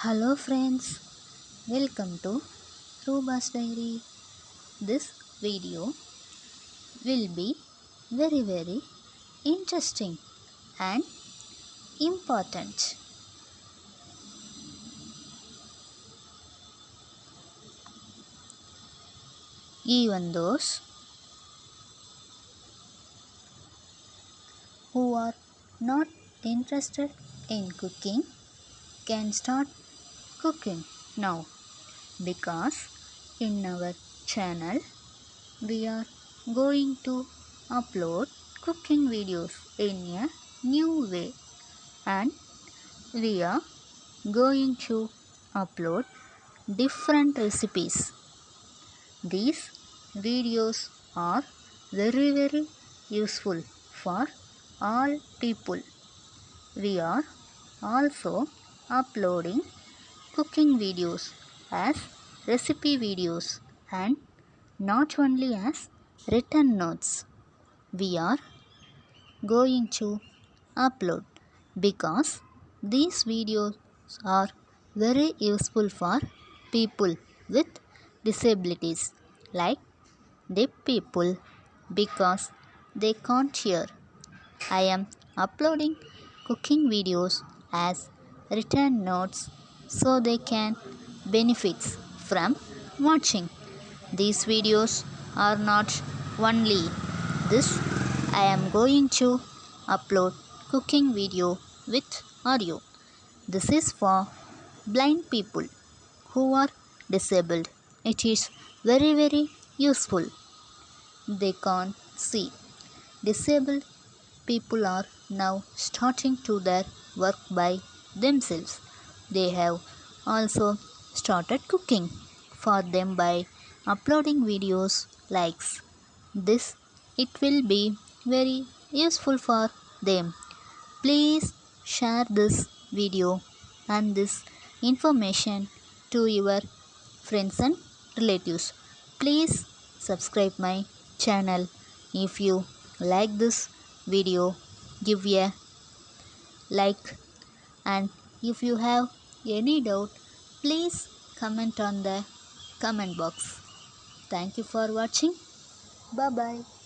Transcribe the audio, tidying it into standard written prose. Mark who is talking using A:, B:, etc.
A: Hello friends, welcome to Ruba's Diary. This video will be very interesting and important. Even those who are not interested in cooking can start cooking now, because in our channel we are going to upload cooking videos in a new way, and we are going to upload different recipes. These videos are very useful for all people. We are also uploading cooking videos as recipe videos and not only as written notes. We are going to upload because these videos are very useful for people with disabilities like deaf people, because they can't hear. I am uploading cooking videos as written notes so they can benefit from watching. These videos are not only this, I am going to upload cooking video with audio. This is for blind people who are disabled. It is very useful. They can't see. Disabled people are now starting to their work by themselves. They have also started cooking for them by uploading videos like this. It will be very useful for them. Please share this video and this information to your friends and relatives. Please subscribe my channel. If you like this video, give a like, and if you have any doubt, please comment on the comment box. Thank you for watching. Bye bye.